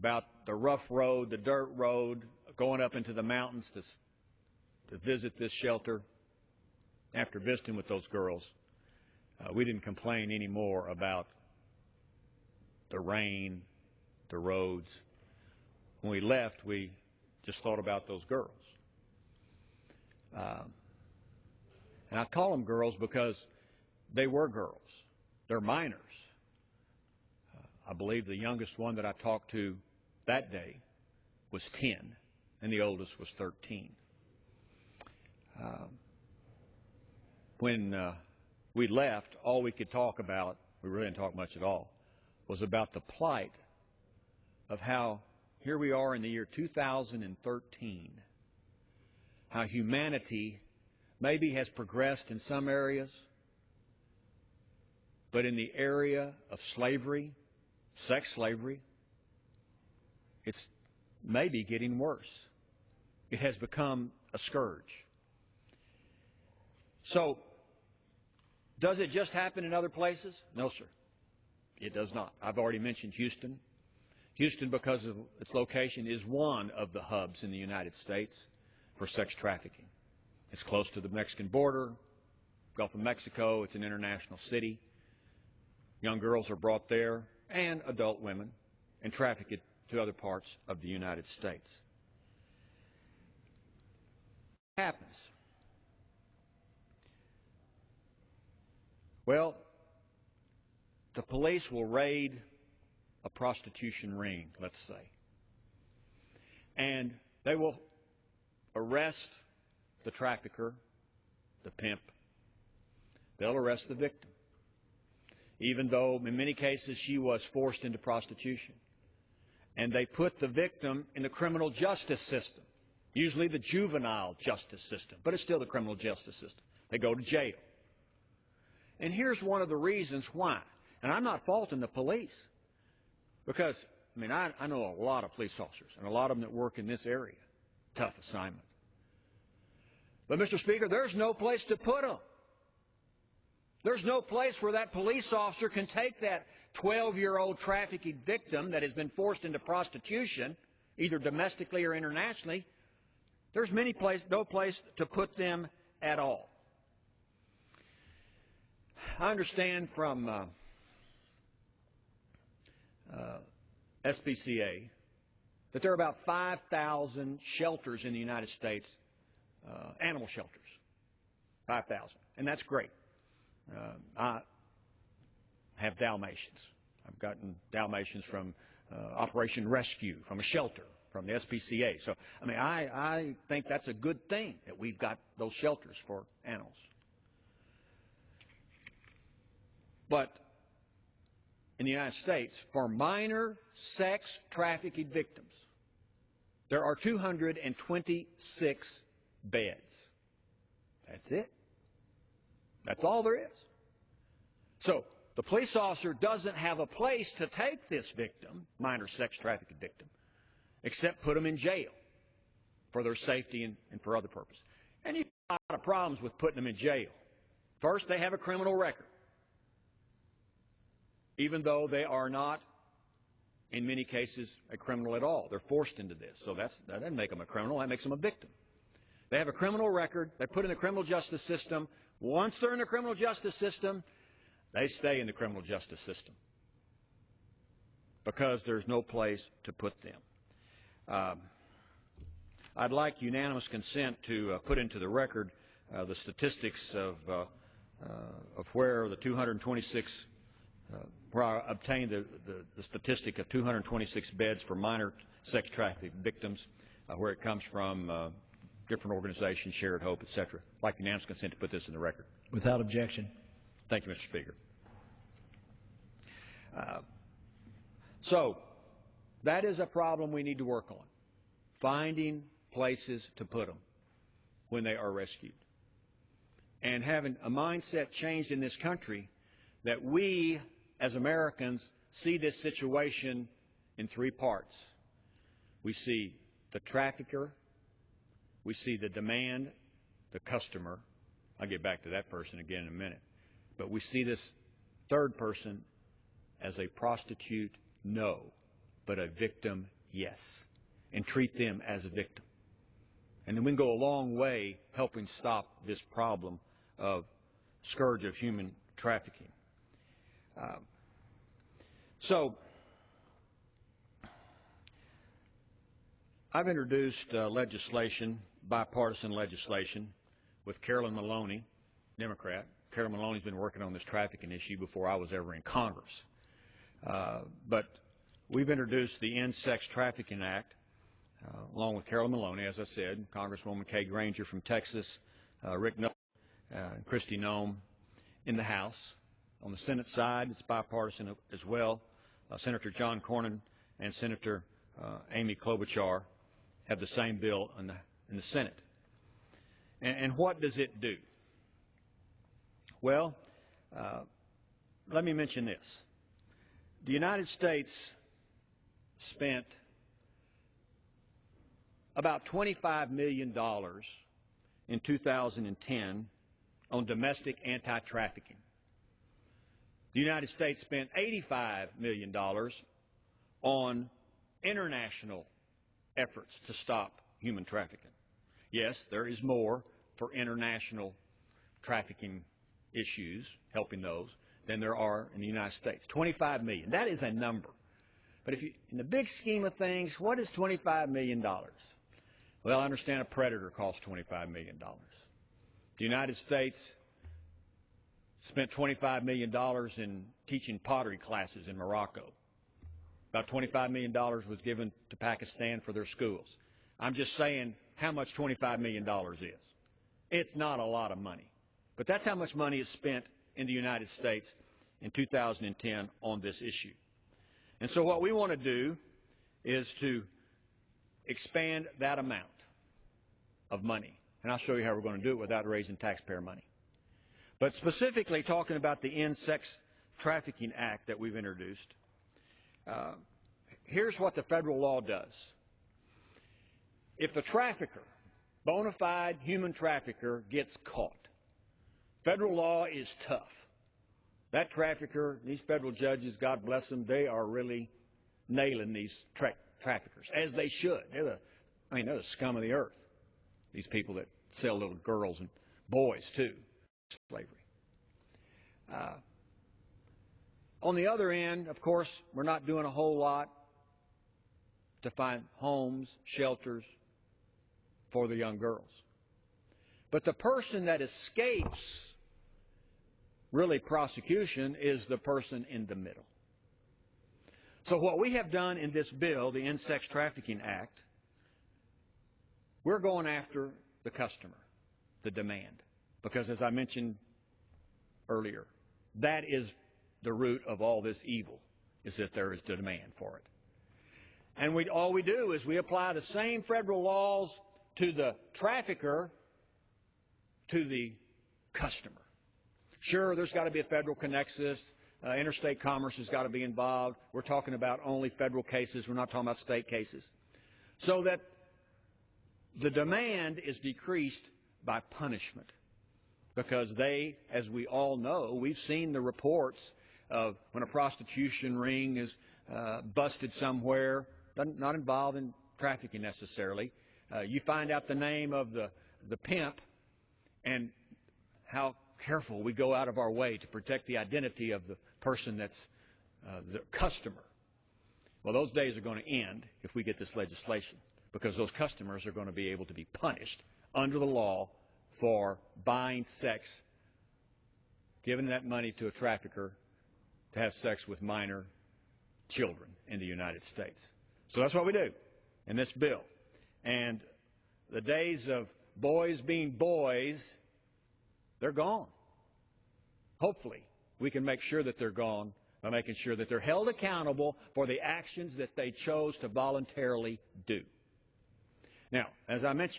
about the rough road, the dirt road, going up into the mountains to visit this shelter. After visiting with those girls, we didn't complain anymore about the rain, the roads. When we left, we just thought about those girls. And I call them girls because they were girls. They're minors. I believe the youngest one that I talked to that day was 10, and the oldest was 13. When we left, all we could talk about, we really didn't talk much at all, was about the plight of how here we are in the year 2013, how humanity maybe has progressed in some areas, but in the area of slavery, sex slavery, it's maybe getting worse. It has become a scourge. So, does it just happen in other places? No, sir. It does not. I've already mentioned Houston. Houston, because of its location, is one of the hubs in the United States for sex trafficking. It's close to the Mexican border, Gulf of Mexico. It's an international city. Young girls are brought there, and adult women, and trafficked to other parts of the United States. What happens? Well, the police will raid a prostitution ring, let's say, and they will arrest the trafficker, the pimp. They'll arrest the victim, even though in many cases she was forced into prostitution. And they put the victim in the criminal justice system, usually the juvenile justice system, but it's still the criminal justice system. They go to jail. And here's one of the reasons why. And I'm not faulting the police, because, I mean, I know a lot of police officers, and a lot of them that work in this area. Tough assignment. But, Mr. Speaker, there's no place to put them. There's no place where that police officer can take that 12-year-old trafficking victim that has been forced into prostitution, either domestically or internationally. There's no place to put them at all. I understand from SPCA that there are about 5,000 shelters in the United States, animal shelters, 5,000, and that's great. I have Dalmatians. I've gotten Dalmatians from Operation Rescue, from a shelter, from the SPCA. So, I mean, I think that's a good thing that we've got those shelters for animals. But in the United States, for minor sex trafficking victims, there are 226 beds. That's it. That's all there is. So the police officer doesn't have a place to take this victim, minor sex trafficking victim, except put them in jail for their safety and for other purposes. And you have a lot of problems with putting them in jail. First, they have a criminal record, even though they are not, in many cases, a criminal at all. They're forced into this. So that doesn't make them a criminal. That makes them a victim. They have a criminal record. They're put in the criminal justice system. Once they're in the criminal justice system, they stay in the criminal justice system because there's no place to put them. I'd like unanimous consent to put into the record the statistics of where the 226 where I obtained the statistic of 226 beds for minor sex trafficking victims, where it comes from, different organizations, Shared Hope, etc. I'd like unanimous consent to put this in the record. Without objection. Thank you, Mr. Speaker. So that is a problem we need to work on, finding places to put them when they are rescued, and having a mindset changed in this country that we, as Americans, see this situation in three parts. We see the trafficker, we see the demand, the customer. I'll get back to that person again in a minute. But we see this third person as a prostitute, no. but a victim, yes, and treat them as a victim. And then we can go a long way helping stop this problem of scourge of human trafficking. So I've introduced legislation, bipartisan legislation, with Carolyn Maloney, Democrat. Carolyn Maloney's been working on this trafficking issue before I was ever in Congress. But we've introduced the End Sex Trafficking Act, along with Carolyn Maloney, as I said, Congresswoman Kay Granger from Texas, Rick Nolan, and Kristi Noem in the House. On the Senate side, it's bipartisan as well. Senator John Cornyn and Senator Amy Klobuchar have the same bill in the Senate. And what does it do? Well, let me mention this. The United States spent about $25 million in 2010 on domestic anti-trafficking. The United States spent $85 million on international efforts to stop human trafficking. Yes, there is more for international trafficking issues, helping those, than there are in the United States. $25 million. That is a number. But if you, in the big scheme of things, what is $25 million? Well, I understand a predator costs $25 million. The United States spent $25 million in teaching pottery classes in Morocco. About $25 million was given to Pakistan for their schools. I'm just saying how much $25 million is. It's not a lot of money. But that's how much money is spent in the United States in 2010 on this issue. And so what we want to do is to expand that amount of money. And I'll show you how we're going to do it without raising taxpayer money. But specifically talking about the End Sex Trafficking Act that we've introduced, here's what the federal law does. If a trafficker, bona fide human trafficker, gets caught, federal law is tough. That trafficker, these federal judges, God bless them, they are really nailing these traffickers, as they should. They're the scum of the earth, these people that sell little girls and boys, too. Slavery. On the other end, of course, we're not doing a whole lot to find homes, shelters for the young girls. But the person that escapes really prosecution is the person in the middle. So what we have done in this bill, the End Sex Trafficking Act, we're going after the customer, the demand. Because as I mentioned earlier, that is the root of all this evil, is that there is demand for it. And all we do is we apply the same federal laws to the trafficker, to the customer. Sure, there's got to be a federal connexus. Interstate commerce has got to be involved. We're talking about only federal cases. We're not talking about state cases. So that the demand is decreased by punishment. Because they, as we all know, we've seen the reports of when a prostitution ring is busted somewhere, not involved in trafficking necessarily. You find out the name of the pimp and how careful we go out of our way to protect the identity of the person that's the customer. Well, those days are going to end if we get this legislation, because those customers are going to be able to be punished under the law for buying sex, giving that money to a trafficker to have sex with minor children in the United States. So that's what we do in this bill. And the days of boys being boys, they're gone. Hopefully, we can make sure that they're gone by making sure that they're held accountable for the actions that they chose to voluntarily do. Now, as I mentioned,